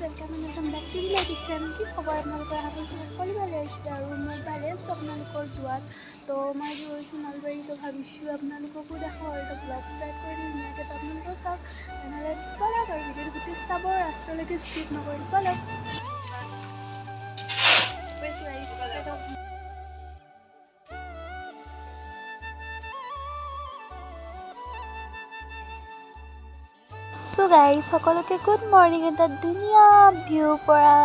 welcome back to my kitchen. কি খবৰ আপোনালোকৰ সকলো ভালে আছে আৰু মই ভালে আছোঁ আপোনালোকৰ যোৱাত তো মই গৈছোঁ নলবাৰী তো ভাবিছোঁ আপোনালোককো দেখাওঁ আৰু ব্লগ ষ্টাৰ্ট কৰি দিম ধুনীয়াকৈ তো আপোনালোকেও চাওক তেনেহ'লে ব'লক আৰু ভিডিঅ'টো গোটেই চাব ৰাষ্ট্ৰলৈকে স্কিপ নকৰি ব'লক So guys, সকলোকে গুড মৰ্নিং এটা ধুনীয়া ভিউ পৰা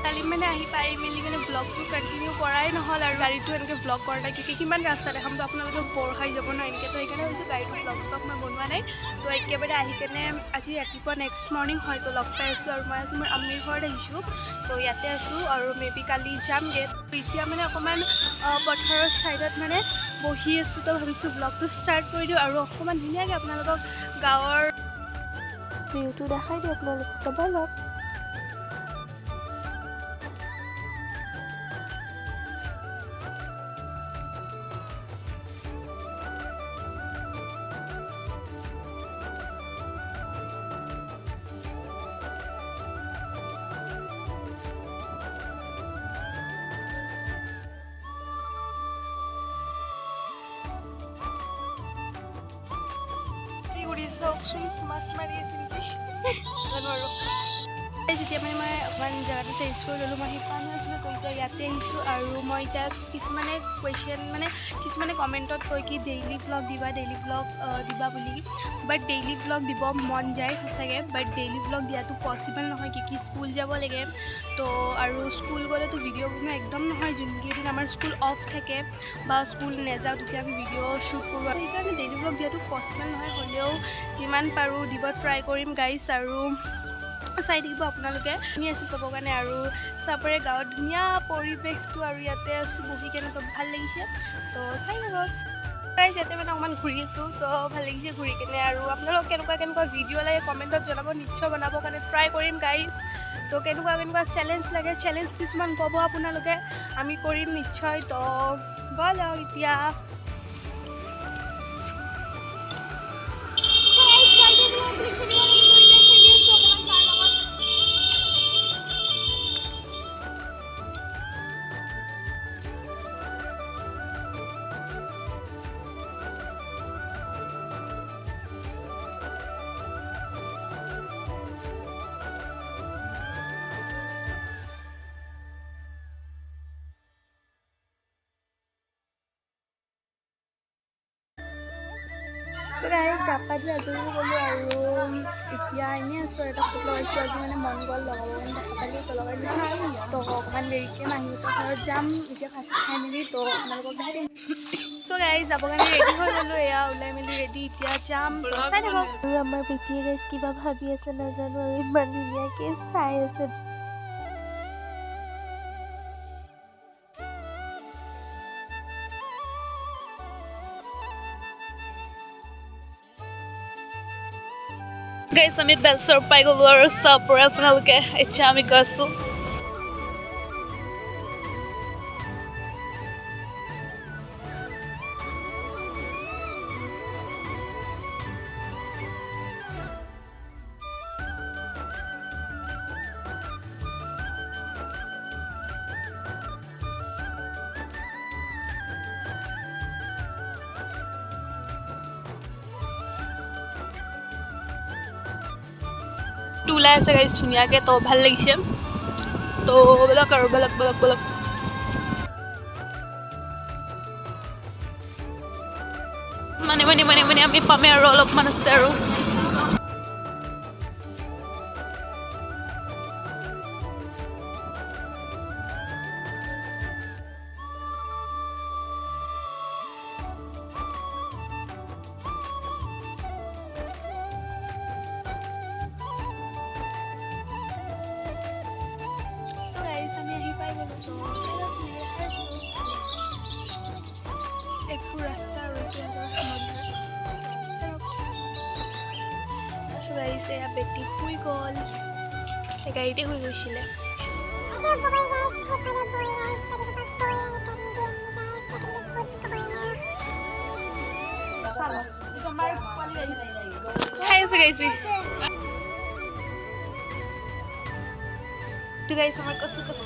কালি মানে আহি পাই মেলি মানে ব্লগটো কণ্টিনিউ কৰাই নহ'ল আৰু গাড়ীটো এনেকৈ ব্লগ কৰা নাই কিমান ৰাস্তা দেখাম তো আপোনালোকে বৰ খাই যাব ন এনেকৈ তো সেইকাৰণে ভাবিছোঁ গাড়ীটো ব্লগ ষ্টক মই বনোৱা নাই তো একেবাৰে আহি কেনে আজি ৰাতিপুৱা নেক্সট মৰ্ণিং হয়তো লগ পাই আছোঁ আৰু মই আজি মোৰ আম্মীৰ ঘৰত আহিছোঁ তো ইয়াতে আছোঁ আৰু মেবি কালি যামগৈ এতিয়া মানে অকণমান পথাৰৰ ছাইডত মানে বহি আছোঁ তো ভাবিছোঁ ব্লগটো ষ্টাৰ্ট কৰি দিওঁ আৰু অকণমান ধুনীয়াকৈ আপোনালোকক গাঁৱৰ ভিউটো দেখাই দিওঁ আপোনালোকক ব'লক মাছ মাৰি আছিল জানো আৰু যেতিয়া মানে মই অকণমান জেগাটো চেঞ্জ কৰি ল'লোঁ মই সেইকাৰণে আছিলোঁ তো এতিয়া ইয়াতে আহিছোঁ আৰু মই এতিয়া কিছুমানে কমেণ্টত কয় কি ডেইলি ব্লগ দিবা বুলি বাট ডেইলি ব্লগ দিব মন যায় সঁচাকৈ বাট ডেইলি ব্লগ দিয়াটো পচিবল নহয় কি স্কুল যাব লাগে তো আৰু স্কুল গ'লেতো ভিডিঅ' বনোৱা একদম নহয় যোনকেইদিন আমাৰ স্কুল অফ থাকে বা স্কুল নাযাওঁ তেতিয়া আমি ভিডিঅ' শ্বুট কৰোঁ সেইকাৰণে ডেইলি ব্লগ দিয়াটো পচিবল নহয় হ'লেও যিমান পাৰোঁ দিব ট্ৰাই কৰিম গাইজ আৰু চাই থাকিব আপোনালোকে শুনি আছোঁ ক'ব কাৰণে আৰু চাপৰে গাঁৱত ধুনীয়া পৰিৱেশটো আৰু ইয়াতে আছোঁ বহি কেনেকুৱা ভাল লাগিছে তো চাই থাকক গাইজ ইয়াতে মানে অকণমান ঘূৰি আছোঁ চ' ভাল লাগিছে ঘূৰি কেনে আৰু আপোনালোক কেনেকুৱা ভিডিঅ' লাগে কমেণ্টত জনাব নিশ্চয় বনাবৰ কাৰণে ট্ৰাই কৰিম গাইজ তো কেনেকুৱা চেলেঞ্জ লাগে চেলেঞ্জ কিছুমান ক'ব আপোনালোকে আমি কৰিম নিশ্চয় তো ব'লক এতিয়া গাপা দি আজৰি গ'লোঁ আৰু এতিয়া এনেই আছোঁ এটা ফটো লগাইছোঁ আজি মানে মন গ'ল লগাব মানে দেখা পালি তো লগাই দিলোঁ তো অকণমান দেৰিকৈ মাহীহঁতৰ ঘৰত যাম এতিয়া ভাত খাই মেলি তো আপোনালোকক দেখাই দিম চ' গাইজ যাবৰ কাৰণে ৰেডি হৈ গ'লোঁ এয়া ওলাই মেলি ৰেডি এতিয়া যাম চাই থাকক আৰু আমাৰ বেটিয়ে গাইজ কিবা ভাবি আছে নাজানো আৰু ইমান ধুনীয়াকৈ চাই আছে গাইজ আমি বেলচৰ পাই গ'লোঁ আৰু চাপৰে আপোনালোকে এতিয়া আমি গৈছোঁ ওলাই আছে গাইজ ধুনীয়াকৈ তো ভাল লাগিছে তো ব'লক আৰু ব'লক মানে আমি পামে আৰু অলপমান আছে আৰু একটু রাস্তা রয়েছে বেটি শুই গ'ল গাড়ীতে শুই গৈছিলে খাই আছে গাইছে গাইছ আমাৰ কচু কচু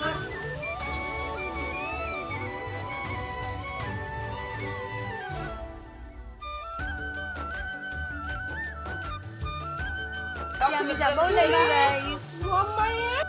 আমি যাব ওলাইছো গাইছ